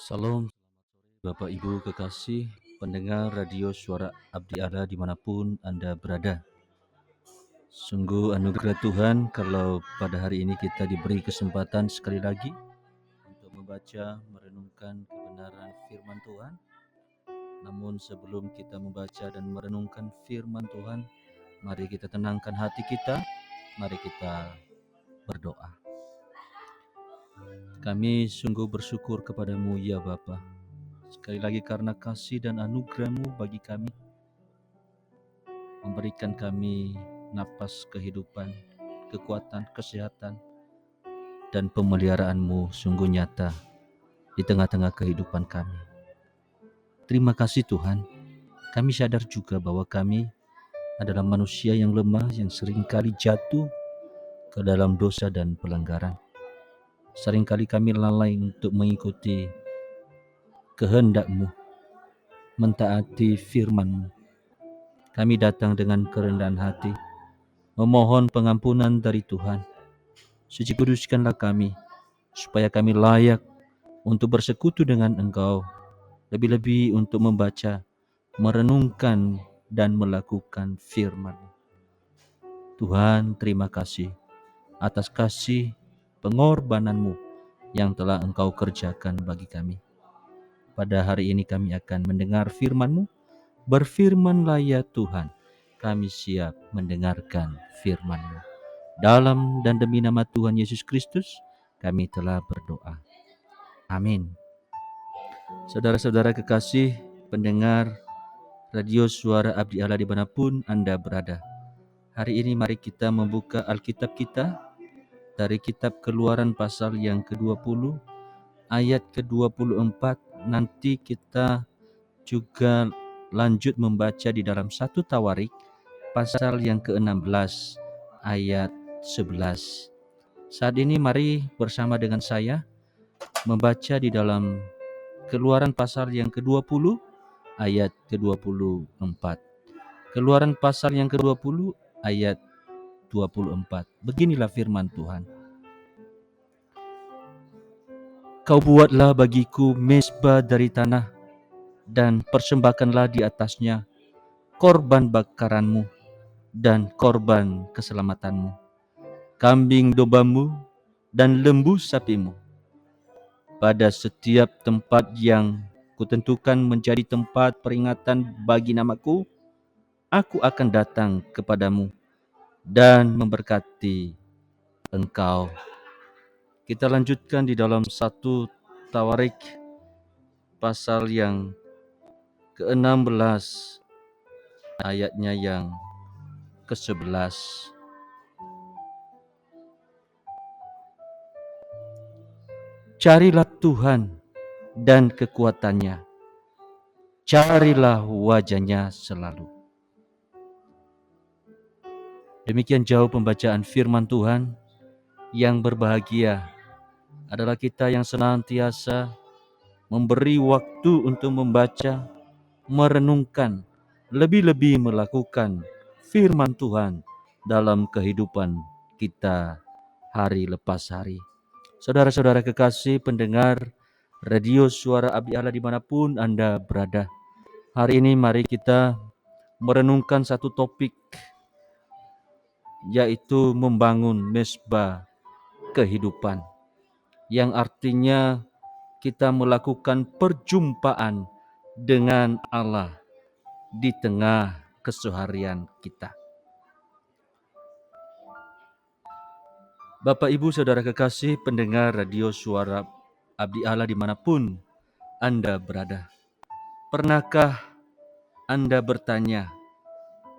Salam Bapak Ibu kekasih pendengar radio suara Abdi Allah dimanapun Anda berada. Sungguh anugerah Tuhan kalau pada hari ini kita diberi kesempatan sekali lagi untuk membaca, merenungkan kebenaran firman Tuhan. Namun sebelum kita membaca dan merenungkan firman Tuhan, mari kita tenangkan hati kita, mari kita berdoa. Kami sungguh bersyukur kepadamu ya Bapa. Sekali lagi karena kasih dan anugerah-Mu bagi kami, memberikan kami napas kehidupan, kekuatan, kesehatan, dan pemeliharaan-Mu sungguh nyata di tengah-tengah kehidupan kami. Terima kasih Tuhan, kami sadar juga bahwa kami adalah manusia yang lemah yang seringkali jatuh ke dalam dosa dan pelanggaran. Seringkali kami lalai untuk mengikuti kehendak-Mu, mentaati firman-Mu. Kami datang dengan kerendahan hati, memohon pengampunan dari Tuhan. Suci kuduskanlah kami, supaya kami layak untuk bersekutu dengan Engkau, lebih-lebih untuk membaca, merenungkan, dan melakukan firman. Tuhan, terima kasih atas kasih pengorbanan-Mu yang telah Engkau kerjakan bagi kami. Pada hari ini kami akan mendengar firman-Mu. Berfirmanlah ya Tuhan, kami siap mendengarkan firman-Mu. Dalam dan demi nama Tuhan Yesus Kristus, kami telah berdoa. Amin. Saudara-saudara kekasih pendengar radio suara Abdi Allah dimanapun Anda berada. Hari ini mari kita membuka Alkitab kita dari kitab Keluaran pasal yang ke-20, ayat ke-24. Nanti kita juga lanjut membaca di dalam 1 Tawarik pasal yang ke-16, ayat 11. Saat ini mari bersama dengan saya membaca di dalam Keluaran pasal yang ke-20 ayat ke-24. Keluaran pasal yang ke-20 ayat 24. Beginilah firman Tuhan. Kau buatlah bagiku mezbah dari tanah dan persembahkanlah di atasnya korban bakaranmu dan korban keselamatanmu, kambing dombamu dan lembu sapimu. Pada setiap tempat yang kutentukan menjadi tempat peringatan bagi namaku, aku akan datang kepadamu dan memberkati engkau. Kita lanjutkan di dalam 1 Tawarik pasal yang ke-16 ayatnya yang ke-11. Carilah Tuhan dan kekuatannya, carilah wajahnya selalu. Demikian jauh pembacaan firman Tuhan. Yang berbahagia adalah kita yang senantiasa memberi waktu untuk membaca, merenungkan, lebih-lebih melakukan firman Tuhan dalam kehidupan kita hari lepas hari. Saudara-saudara kekasih pendengar radio suara Abdi Allah dimanapun Anda berada, hari ini mari kita merenungkan satu topik, yaitu membangun mezbah kehidupan, yang artinya kita melakukan perjumpaan dengan Allah di tengah keseharian kita. Bapak Ibu Saudara kekasih pendengar radio suara Abdi Allah dimanapun Anda berada, pernahkah Anda bertanya,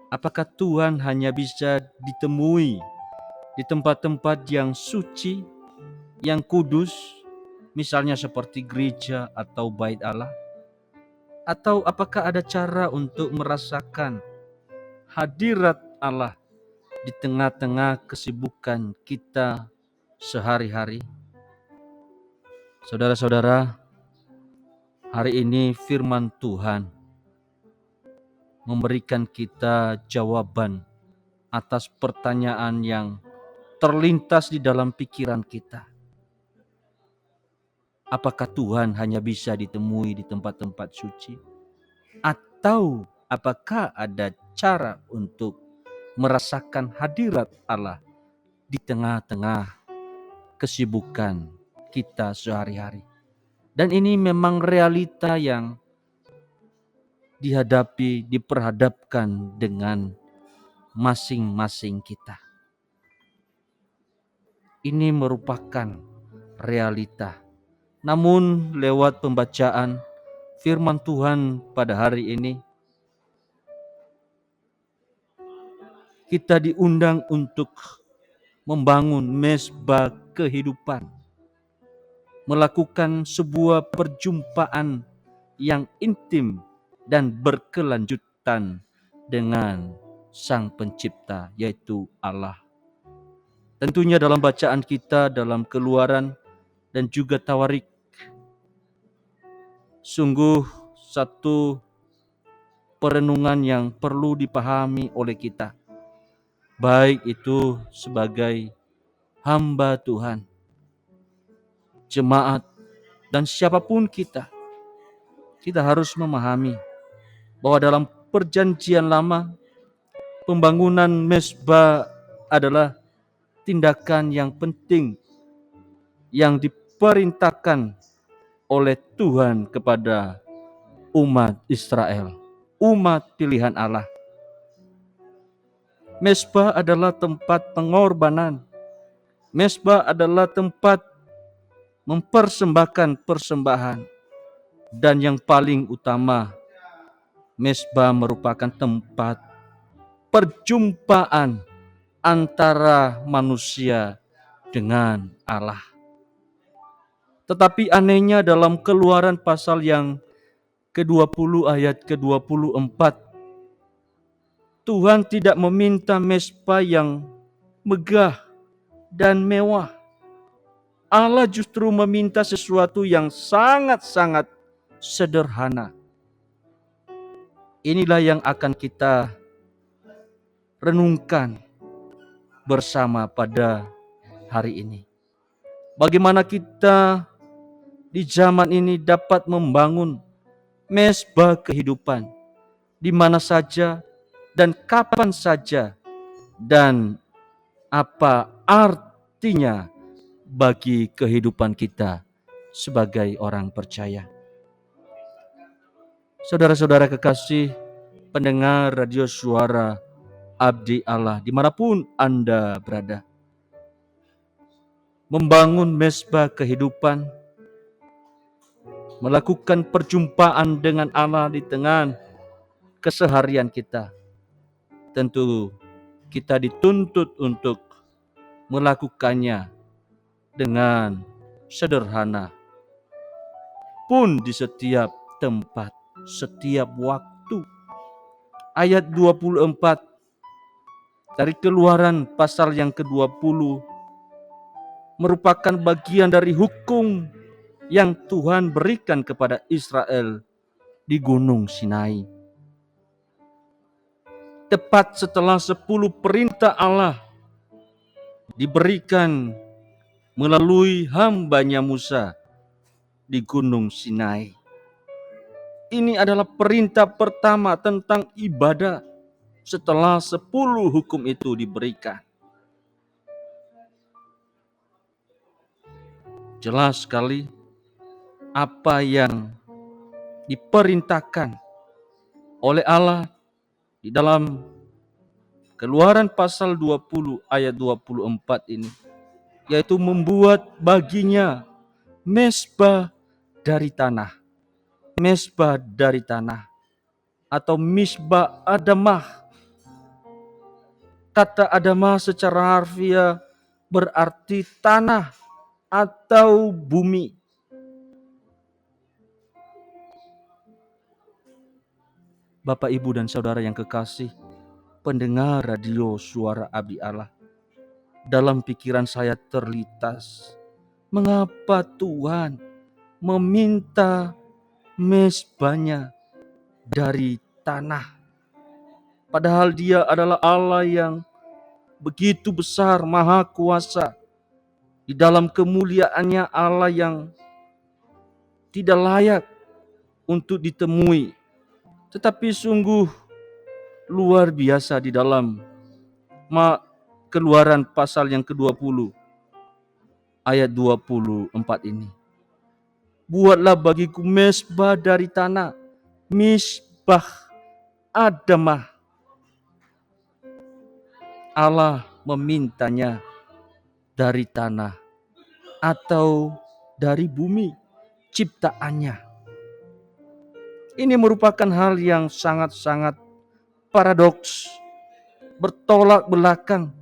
apakah Tuhan hanya bisa ditemui di tempat-tempat yang suci, yang kudus, misalnya seperti gereja atau bait Allah? Atau apakah ada cara untuk merasakan hadirat Allah di tengah-tengah kesibukan kita sehari-hari? Saudara-saudara, hari ini firman Tuhan memberikan kita jawaban atas pertanyaan yang terlintas di dalam pikiran kita. Apakah Tuhan hanya bisa ditemui di tempat-tempat suci? Atau apakah ada cara untuk merasakan hadirat Allah di tengah-tengah kesibukan kita sehari-hari? Dan ini memang realita yang diperhadapkan dengan masing-masing kita. Ini merupakan realita. Namun lewat pembacaan firman Tuhan pada hari ini, kita diundang untuk membangun mezbah kehidupan, melakukan sebuah perjumpaan yang intim dan berkelanjutan dengan Sang Pencipta, yaitu Allah. Tentunya dalam bacaan kita dalam Keluaran dan juga Tawarik, sungguh satu perenungan yang perlu dipahami oleh kita, baik itu sebagai hamba Tuhan, jemaat, dan siapapun kita harus memahami bahwa dalam Perjanjian Lama, pembangunan mezbah adalah tindakan yang penting yang diperintahkan oleh Tuhan kepada umat Israel, umat pilihan Allah. Mezbah adalah tempat pengorbanan. Mezbah adalah tempat mempersembahkan persembahan. Dan yang paling utama, mezbah merupakan tempat perjumpaan antara manusia dengan Allah. Tetapi anehnya dalam Keluaran pasal yang ke-20 ayat ke-24, Tuhan tidak meminta mezbah yang megah dan mewah. Allah justru meminta sesuatu yang sangat-sangat sederhana. Inilah yang akan kita renungkan bersama pada hari ini. Bagaimana kita di zaman ini dapat membangun mezbah kehidupan di mana saja dan kapan saja, dan apa artinya bagi kehidupan kita sebagai orang percaya. Saudara-saudara kekasih pendengar radio suara Abdi Allah dimanapun Anda berada, membangun mezbah kehidupan, melakukan perjumpaan dengan Allah di tengah keseharian kita, tentu kita dituntut untuk melakukannya dengan sederhana, pun di setiap tempat, setiap waktu. Ayat 24 dari Keluaran pasal yang ke-20 merupakan bagian dari hukum yang Tuhan berikan kepada Israel di Gunung Sinai. Tepat setelah 10 perintah Allah diberikan melalui hambanya Musa di Gunung Sinai. Ini adalah perintah pertama tentang ibadah setelah 10 hukum itu diberikan. Jelas sekali apa yang diperintahkan oleh Allah di dalam Keluaran pasal 20 ayat 24 ini, yaitu membuat baginya mezbah dari tanah. Mezbah dari tanah atau misbah adamah. Kata adamah secara harfiah berarti tanah atau bumi. Bapak, Ibu, dan Saudara yang kekasih, pendengar radio suara Abdi Allah, dalam pikiran saya terlintas, mengapa Tuhan meminta mezbahnya dari tanah? Padahal Dia adalah Allah yang begitu besar, maha kuasa. Di dalam kemuliaannya Allah yang tidak layak untuk ditemui, tetapi sungguh luar biasa di dalam Keluaran pasal yang ke-20 ayat 24 ini. Buatlah bagiku mezbah dari tanah, misbah adamah. Allah memintanya dari tanah atau dari bumi ciptaannya. Ini merupakan hal yang sangat-sangat paradoks, bertolak belakang,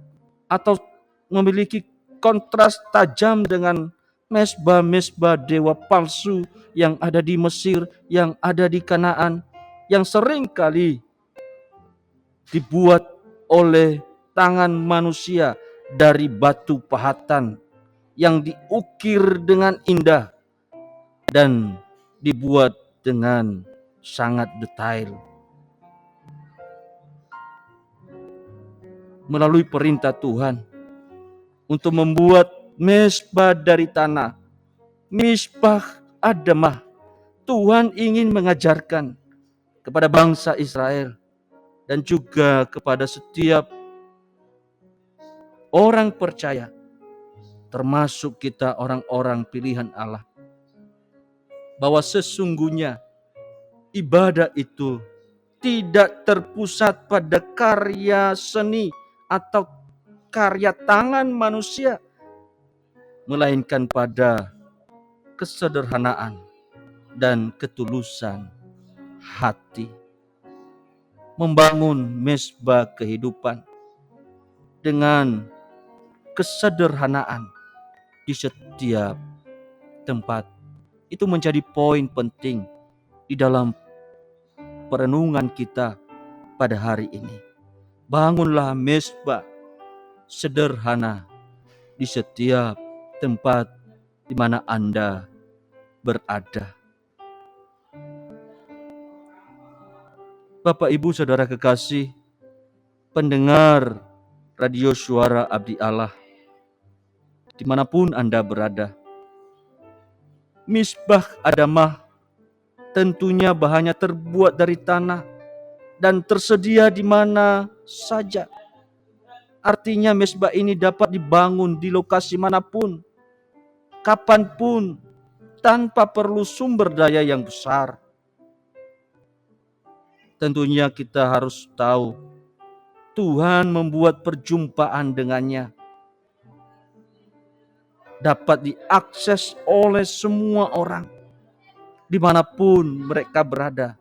atau memiliki kontras tajam dengan mesbah-mesbah dewa palsu yang ada di Mesir, yang ada di Kanaan, yang sering kali dibuat oleh tangan manusia dari batu pahatan yang diukir dengan indah dan dibuat dengan sangat detail. Melalui perintah Tuhan untuk membuat mezbah dari tanah, misbah adamah, Tuhan ingin mengajarkan kepada bangsa Israel dan juga kepada setiap orang percaya, termasuk kita orang-orang pilihan Allah, bahwa sesungguhnya ibadah itu tidak terpusat pada karya seni atau karya tangan manusia, melainkan pada kesederhanaan dan ketulusan hati. Membangun mezbah kehidupan dengan kesederhanaan di setiap tempat, itu menjadi poin penting di dalam perenungan kita pada hari ini. Bangunlah mezbah sederhana di setiap tempat di mana Anda berada. Bapak, Ibu, Saudara kekasih, pendengar radio Suara Abdi Allah, dimanapun Anda berada, misbah adamah tentunya bahannya terbuat dari tanah dan tersedia di mana saja. Artinya mezbah ini dapat dibangun di lokasi manapun, kapanpun, tanpa perlu sumber daya yang besar. Tentunya kita harus tahu Tuhan membuat perjumpaan dengannya dapat diakses oleh semua orang, dimanapun mereka berada,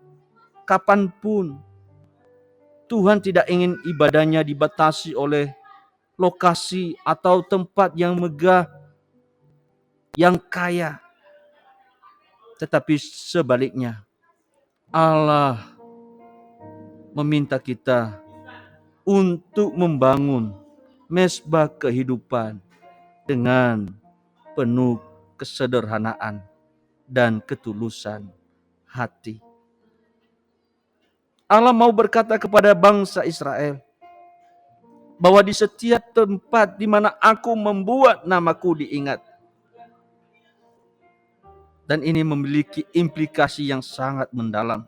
kapanpun. Tuhan tidak ingin ibadahnya dibatasi oleh lokasi atau tempat yang megah, yang kaya. Tetapi sebaliknya, Allah meminta kita untuk membangun mezbah kehidupan dengan penuh kesederhanaan dan ketulusan hati. Allah mau berkata kepada bangsa Israel bahwa di setiap tempat di mana aku membuat namaku diingat. Dan ini memiliki implikasi yang sangat mendalam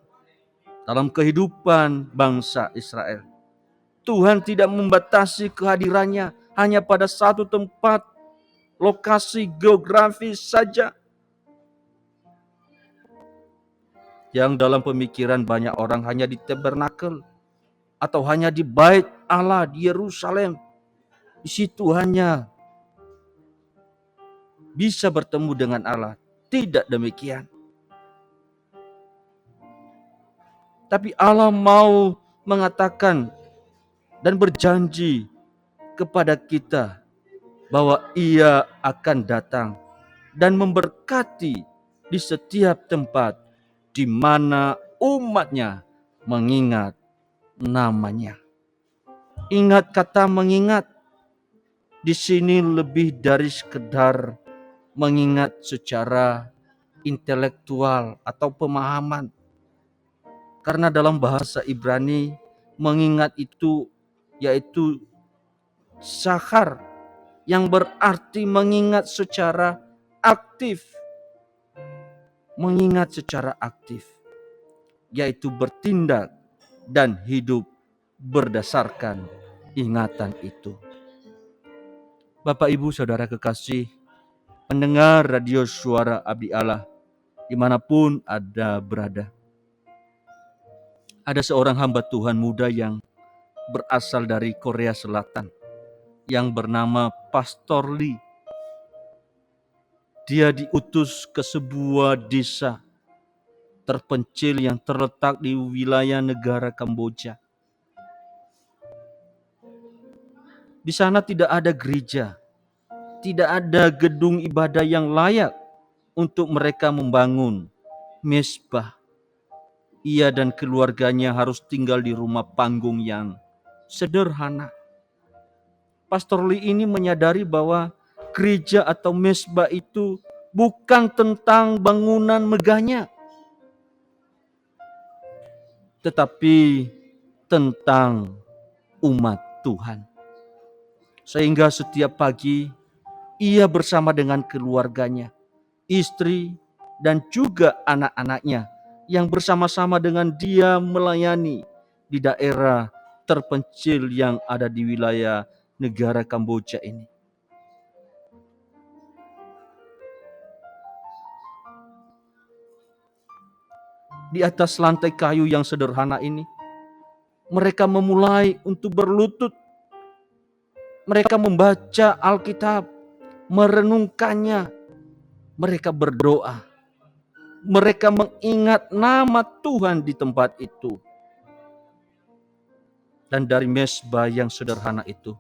dalam kehidupan bangsa Israel. Tuhan tidak membatasi kehadirannya hanya pada satu tempat, lokasi geografis saja. Yang dalam pemikiran banyak orang hanya di tabernakel atau hanya di bait Allah di Yerusalem. Di situ hanya bisa bertemu dengan Allah. Tidak demikian. Tapi Allah mau mengatakan dan berjanji kepada kita bahwa Ia akan datang dan memberkati di setiap tempat di mana umatnya mengingat namanya. Ingat, kata mengingat di sini lebih dari sekedar mengingat secara intelektual atau pemahaman. Karena dalam bahasa Ibrani mengingat itu yaitu sahar, yang berarti mengingat secara aktif. mengingat secara aktif, yaitu bertindak dan hidup berdasarkan ingatan itu. Bapak, Ibu, Saudara kekasih, pendengar radio Suara Abdi Allah, dimanapun Anda berada. Ada seorang hamba Tuhan muda yang berasal dari Korea Selatan yang bernama Pastor Lee. Dia diutus ke sebuah desa terpencil yang terletak di wilayah negara Kamboja. Di sana tidak ada gereja, tidak ada gedung ibadah yang layak untuk mereka membangun mezbah. Ia dan keluarganya harus tinggal di rumah panggung yang sederhana. Pastor Lee ini menyadari bahwa gereja atau mezbah itu bukan tentang bangunan megahnya, tetapi tentang umat Tuhan. Sehingga setiap pagi ia bersama dengan keluarganya, istri, dan juga anak-anaknya yang bersama-sama dengan dia melayani di daerah terpencil yang ada di wilayah negara Kamboja ini. Di atas lantai kayu yang sederhana ini, mereka memulai untuk berlutut. Mereka membaca Alkitab, merenungkannya. Mereka berdoa. Mereka mengingat nama Tuhan di tempat itu. Dan dari mezbah yang sederhana itu,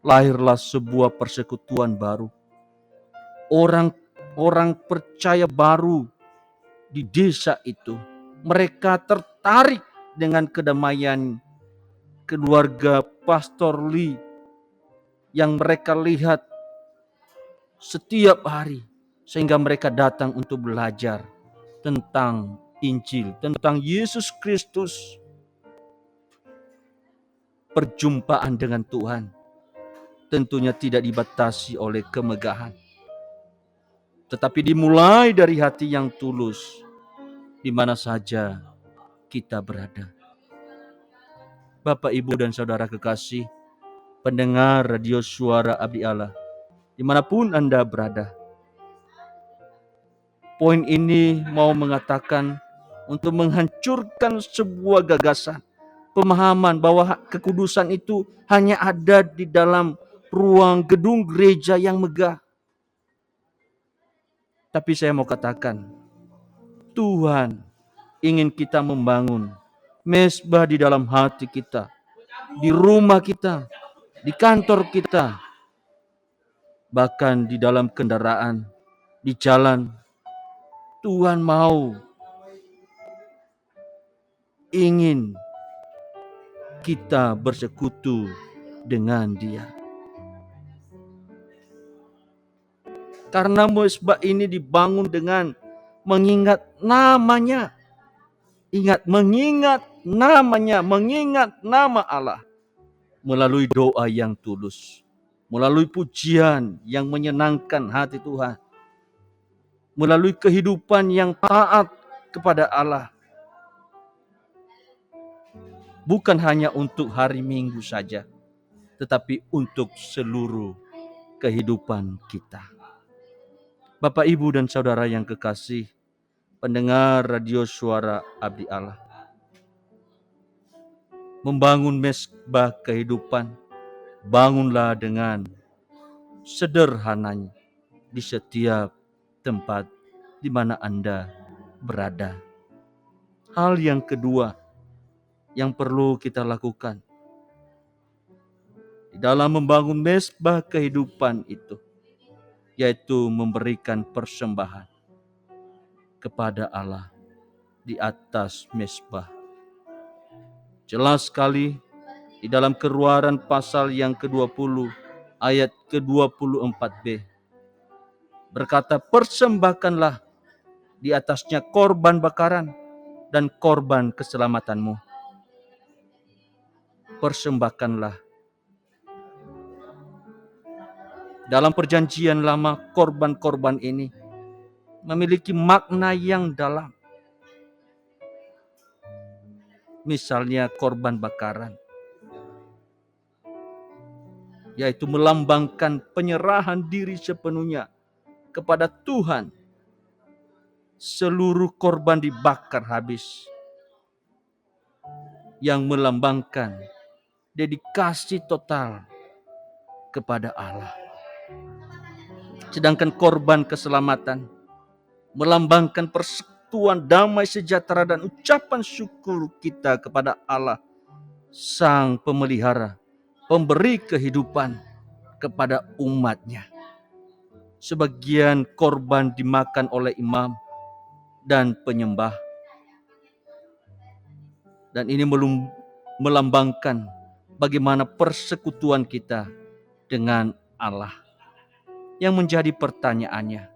lahirlah sebuah persekutuan baru. Orang-orang percaya baru di desa itu. Mereka tertarik dengan kedamaian keluarga Pastor Lee yang mereka lihat setiap hari, sehingga mereka datang untuk belajar tentang Injil, tentang Yesus Kristus. Perjumpaan dengan Tuhan tentunya tidak dibatasi oleh kemegahan, tetapi dimulai dari hati yang tulus di mana saja kita berada. Bapak, Ibu, dan Saudara kekasih, pendengar radio Suara Abdi Allah, dimanapun Anda berada. Poin ini mau mengatakan untuk menghancurkan sebuah gagasan, pemahaman bahwa kekudusan itu hanya ada di dalam ruang gedung gereja yang megah. Tapi saya mau katakan, Tuhan ingin kita membangun mezbah di dalam hati kita, di rumah kita, di kantor kita, bahkan di dalam kendaraan, di jalan. Tuhan mau, ingin kita bersekutu dengan Dia. Karena mezbah ini dibangun dengan mengingat namanya. Ingat, mengingat namanya, mengingat nama Allah. Melalui doa yang tulus, melalui pujian yang menyenangkan hati Tuhan, melalui kehidupan yang taat kepada Allah. Bukan hanya untuk hari Minggu saja, tetapi untuk seluruh kehidupan kita. Bapak, Ibu, dan Saudara yang kekasih, pendengar radio Suara Abdi Allah, membangun mezbah kehidupan, bangunlah dengan sederhananya di setiap tempat di mana Anda berada. Hal yang kedua yang perlu kita lakukan di dalam membangun mezbah kehidupan itu, yaitu memberikan persembahan kepada Allah di atas mezbah. Jelas sekali di dalam Keluaran pasal yang ke-20 ayat ke-24b berkata, persembahkanlah di atasnya korban bakaran dan korban keselamatanmu. Persembahkanlah. Dalam perjanjian lama, korban-korban ini memiliki makna yang dalam. Misalnya korban bakaran, yaitu melambangkan penyerahan diri sepenuhnya kepada Tuhan. Seluruh korban dibakar habis, yang melambangkan dedikasi total kepada Allah. Sedangkan korban keselamatan melambangkan persekutuan damai sejahtera dan ucapan syukur kita kepada Allah, Sang Pemelihara, pemberi kehidupan kepada umatnya. Sebagian korban dimakan oleh imam dan penyembah. Dan ini melambangkan bagaimana persekutuan kita dengan Allah. Yang menjadi pertanyaannya,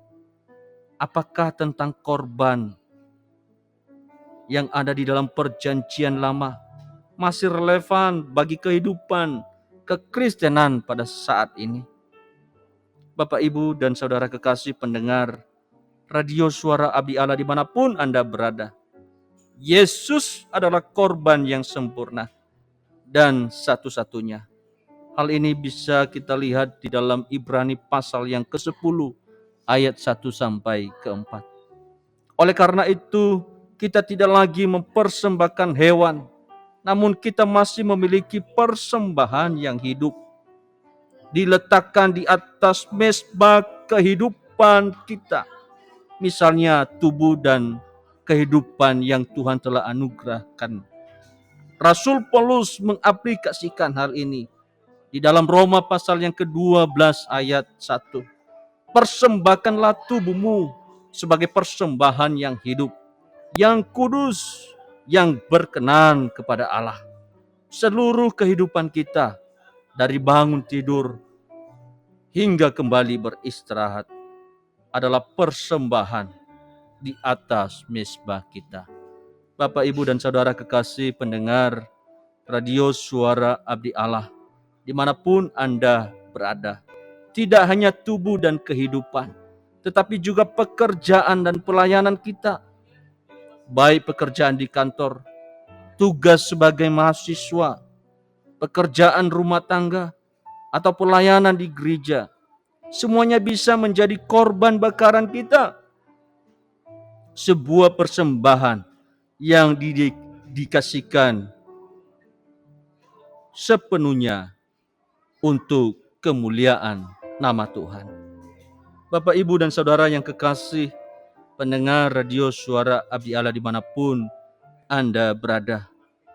apakah tentang korban yang ada di dalam perjanjian lama masih relevan bagi kehidupan kekristenan pada saat ini? Bapak, Ibu, dan saudara kekasih pendengar Radio Suara Abdi Allah dimanapun Anda berada, Yesus adalah korban yang sempurna dan satu-satunya. Hal ini bisa kita lihat di dalam Ibrani pasal yang ke-10 ayat 1 sampai ke-4. Oleh karena itu, kita tidak lagi mempersembahkan hewan, namun kita masih memiliki persembahan yang hidup, diletakkan di atas mezbah kehidupan kita. Misalnya tubuh dan kehidupan yang Tuhan telah anugerahkan. Rasul Paulus mengaplikasikan hal ini di dalam Roma pasal yang ke-12 ayat 1. Persembahkanlah tubuhmu sebagai persembahan yang hidup, yang kudus, yang berkenan kepada Allah. Seluruh kehidupan kita, dari bangun tidur hingga kembali beristirahat, adalah persembahan di atas mezbah kita. Bapak, Ibu, dan saudara kekasih pendengar Radio Suara Abdi Allah, dimanapun Anda berada, tidak hanya tubuh dan kehidupan, tetapi juga pekerjaan dan pelayanan kita, baik pekerjaan di kantor, tugas sebagai mahasiswa, pekerjaan rumah tangga, atau pelayanan di gereja, semuanya bisa menjadi korban bakaran kita. Sebuah persembahan yang dikasihkan sepenuhnya untuk kemuliaan nama Tuhan. Bapak, Ibu, dan saudara yang kekasih pendengar Radio Suara Abdi Allah dimanapun Anda berada,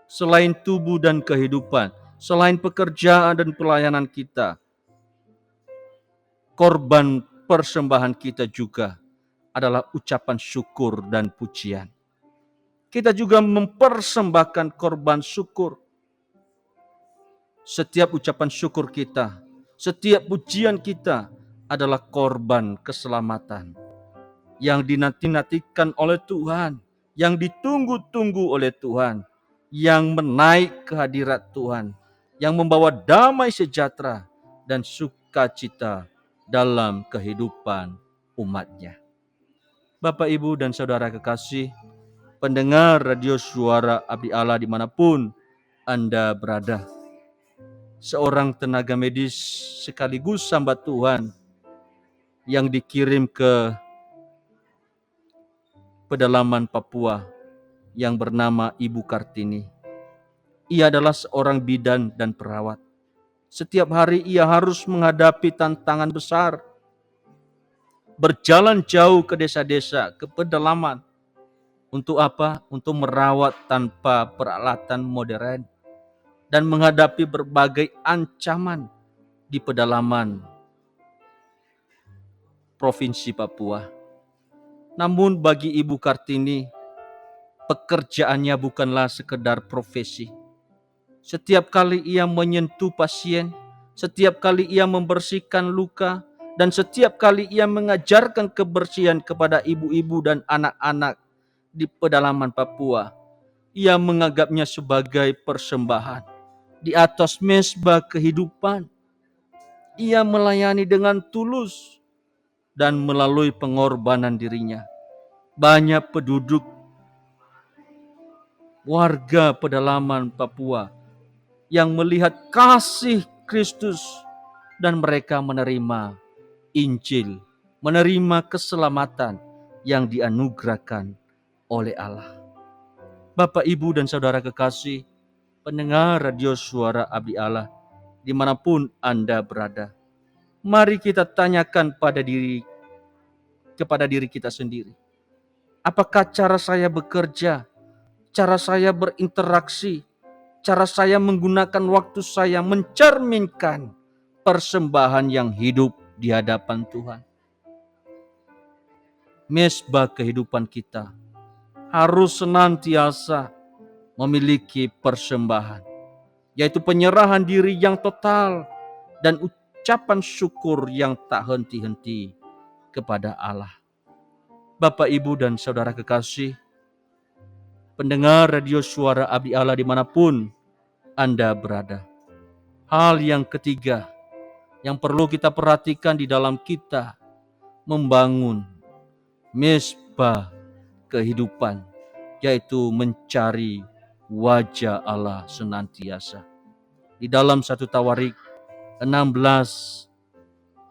selain tubuh dan kehidupan, selain pekerjaan dan pelayanan kita, korban persembahan kita juga adalah ucapan syukur dan pujian. Kita juga mempersembahkan korban syukur. Setiap ucapan syukur kita, setiap pujian kita adalah korban keselamatan yang dinanti-nantikan oleh Tuhan, yang ditunggu-tunggu oleh Tuhan, yang menaik ke hadirat Tuhan, yang membawa damai sejahtera dan sukacita dalam kehidupan umatnya. Bapak, Ibu, dan saudara kekasih pendengar Radio Suara Abdi Allah dimanapun Anda berada, seorang tenaga medis sekaligus hamba Tuhan yang dikirim ke pedalaman Papua yang bernama Ibu Kartini. Ia adalah seorang bidan dan perawat. Setiap hari ia harus menghadapi tantangan besar, berjalan jauh ke desa-desa, ke pedalaman. Untuk apa? Untuk merawat tanpa peralatan modern dan menghadapi berbagai ancaman di pedalaman Provinsi Papua. Namun bagi Ibu Kartini, pekerjaannya bukanlah sekedar profesi. Setiap kali ia menyentuh pasien, setiap kali ia membersihkan luka, dan setiap kali ia mengajarkan kebersihan kepada ibu-ibu dan anak-anak di pedalaman Papua, ia menganggapnya sebagai persembahan di atas mezbah kehidupan. Ia melayani dengan tulus, dan melalui pengorbanan dirinya, banyak penduduk warga pedalaman Papua yang melihat kasih Kristus dan mereka menerima Injil, menerima keselamatan yang dianugerahkan oleh Allah. Bapak, Ibu, dan Saudara kekasih, pendengar radio Suara Abdi Allah, dimanapun Anda berada, mari kita tanyakan kepada diri kita sendiri. Apakah cara saya bekerja, cara saya berinteraksi, cara saya menggunakan waktu saya mencerminkan persembahan yang hidup di hadapan Tuhan? Mesbah kehidupan kita harus senantiasa memiliki persembahan, yaitu penyerahan diri yang total dan ucapan syukur yang tak henti-henti kepada Allah. Bapak, Ibu, dan Saudara kekasih, pendengar radio Suara Abdi Allah dimanapun Anda berada, hal yang ketiga yang perlu kita perhatikan di dalam kita membangun mesbah kehidupan, yaitu mencari wajah Allah senantiasa. Di dalam 1 Tawarik 16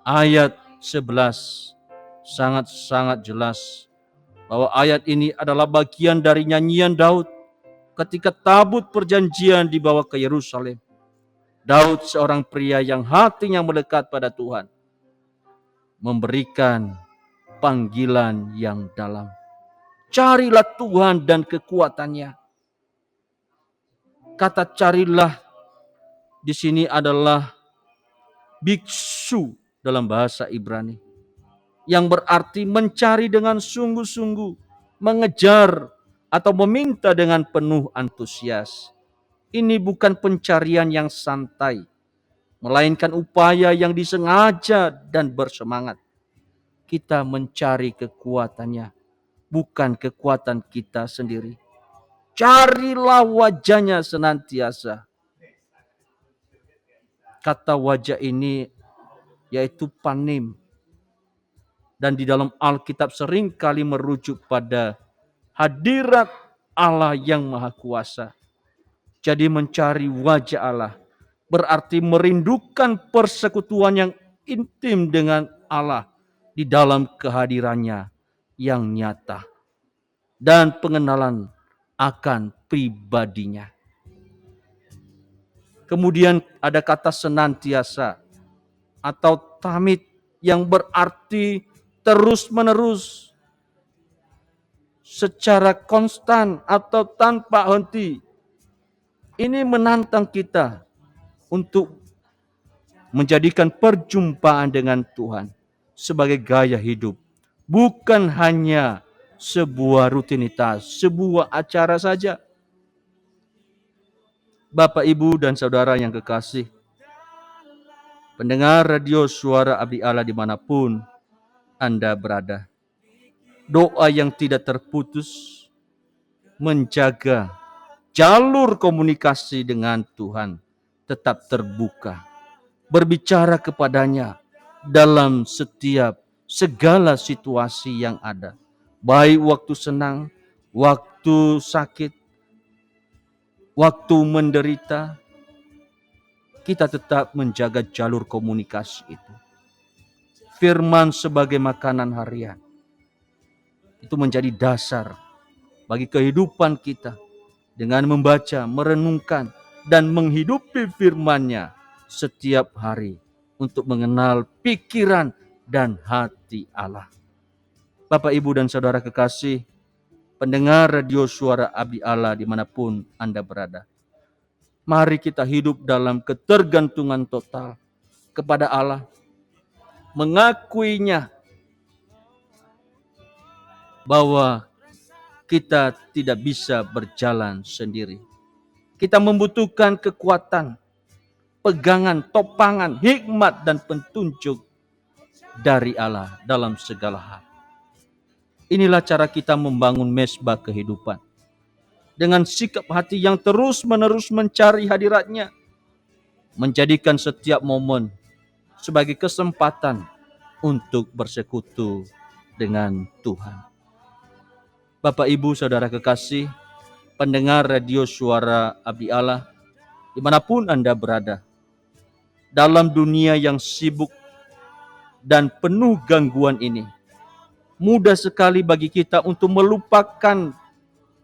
ayat 11 sangat-sangat jelas bahwa ayat ini adalah bagian dari nyanyian Daud ketika tabut perjanjian dibawa ke Yerusalem. Daud, seorang pria yang hatinya melekat pada Tuhan, memberikan panggilan yang dalam. Carilah Tuhan dan kekuatannya. Kata carilah di sini adalah biksu dalam bahasa Ibrani, yang berarti mencari dengan sungguh-sungguh, mengejar atau meminta dengan penuh antusias. Ini bukan pencarian yang santai, melainkan upaya yang disengaja dan bersemangat. Kita mencari kekuatannya, bukan kekuatan kita sendiri. Carilah wajahnya senantiasa. Kata wajah ini yaitu panim, dan di dalam Alkitab seringkali merujuk pada hadirat Allah yang Maha Kuasa. Jadi mencari wajah Allah berarti merindukan persekutuan yang intim dengan Allah di dalam kehadirannya yang nyata dan pengenalan akan pribadinya. Kemudian ada kata senantiasa atau tamid yang berarti terus-menerus, secara konstan atau tanpa henti. Ini menantang kita untuk menjadikan perjumpaan dengan Tuhan sebagai gaya hidup, bukan hanya sebuah rutinitas, sebuah acara saja. Bapak, Ibu, dan Saudara yang kekasih, pendengar radio Suara Abdi Allah dimanapun Anda berada, doa yang tidak terputus menjaga jalur komunikasi dengan Tuhan tetap terbuka, berbicara kepadanya dalam setiap segala situasi yang ada, baik waktu senang, waktu sakit, waktu menderita. Kita tetap menjaga jalur komunikasi itu. Firman sebagai makanan harian itu menjadi dasar bagi kehidupan kita, dengan membaca, merenungkan, dan menghidupi firman-Nya setiap hari untuk mengenal pikiran dan hati Allah. Bapak, Ibu, dan Saudara kekasih, pendengar radio Suara Abdi Allah dimanapun Anda berada, mari kita hidup dalam ketergantungan total kepada Allah, mengakuinya bahwa kita tidak bisa berjalan sendiri. Kita membutuhkan kekuatan, pegangan, topangan, hikmat, dan petunjuk dari Allah dalam segala hal. Inilah cara kita membangun mesbah kehidupan, dengan sikap hati yang terus-menerus mencari hadirat-Nya, menjadikan setiap momen sebagai kesempatan untuk bersekutu dengan Tuhan. Bapak, Ibu, Saudara kekasih, pendengar radio suara Abdi Allah, dimanapun Anda berada, dalam dunia yang sibuk dan penuh gangguan ini, mudah sekali bagi kita untuk melupakan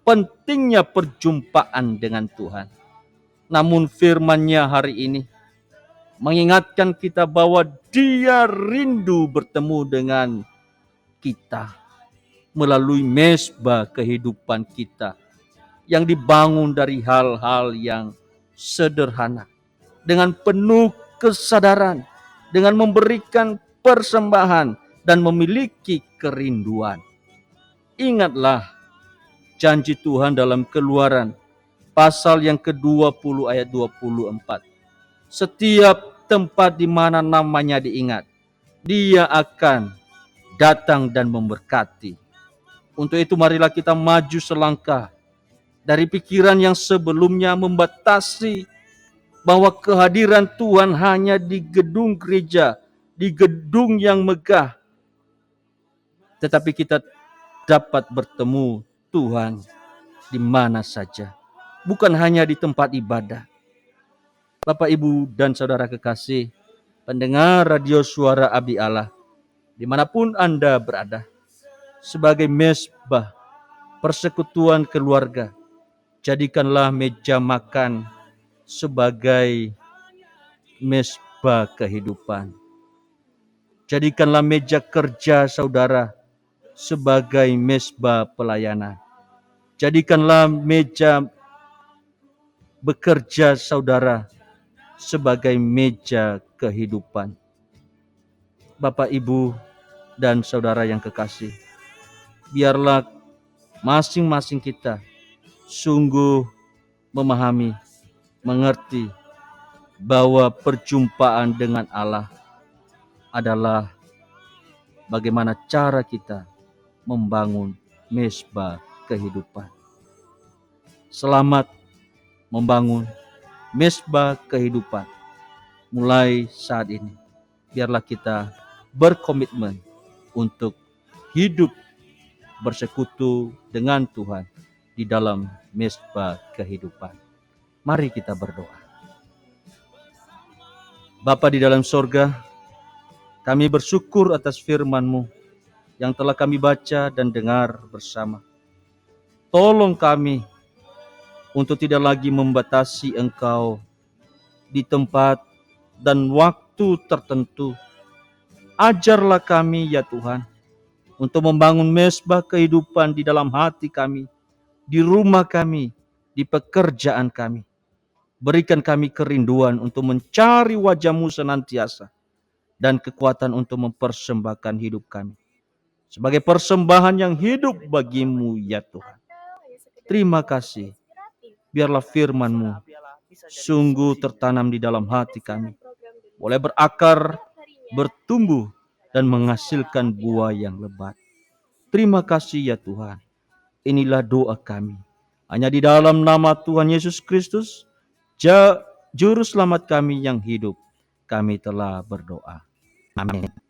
pentingnya perjumpaan dengan Tuhan. Namun firman-Nya hari ini mengingatkan kita bahwa Dia rindu bertemu dengan kita melalui mezbah kehidupan kita yang dibangun dari hal-hal yang sederhana, dengan penuh kesadaran, dengan memberikan persembahan dan memiliki kerinduan. Ingatlah janji Tuhan dalam Keluaran pasal yang ke-20 ayat 24. Setiap tempat di mana namanya diingat, Dia akan datang dan memberkati. Untuk itu marilah kita maju selangkah dari pikiran yang sebelumnya membatasi bahwa kehadiran Tuhan hanya di gedung gereja, di gedung yang megah. Tetapi kita dapat bertemu Tuhan di mana saja, bukan hanya di tempat ibadah. Bapak, Ibu, dan Saudara kekasih, pendengar radio suara Abdi Allah, dimanapun Anda berada, sebagai mezbah persekutuan keluarga, jadikanlah meja makan sebagai mezbah kehidupan. Jadikanlah meja kerja saudara sebagai mezbah pelayanan. Jadikanlah meja bekerja saudara sebagai meja kehidupan. Bapak, Ibu, dan saudara yang kekasih, biarlah masing-masing kita sungguh memahami, mengerti bahwa perjumpaan dengan Allah adalah bagaimana cara kita membangun mezbah kehidupan. Selamat membangun mezbah kehidupan. Mulai saat ini, biarlah kita berkomitmen untuk hidup bersekutu dengan Tuhan di dalam mezbah kehidupan. Mari kita berdoa. Bapa di dalam sorga, kami bersyukur atas firman-Mu yang telah kami baca dan dengar bersama. Tolong kami untuk tidak lagi membatasi Engkau di tempat dan waktu tertentu. Ajarlah kami ya Tuhan, untuk membangun mezbah kehidupan di dalam hati kami, di rumah kami, di pekerjaan kami. Berikan kami kerinduan untuk mencari wajah-Mu senantiasa dan kekuatan untuk mempersembahkan hidup kami sebagai persembahan yang hidup bagi-Mu ya Tuhan. Terima kasih. Biarlah firman-Mu sungguh tertanam di dalam hati kami, boleh berakar, bertumbuh, dan menghasilkan buah yang lebat. Terima kasih ya Tuhan. Inilah doa kami. Hanya di dalam nama Tuhan Yesus Kristus, Juru Selamat kami yang hidup, kami telah berdoa. Amin.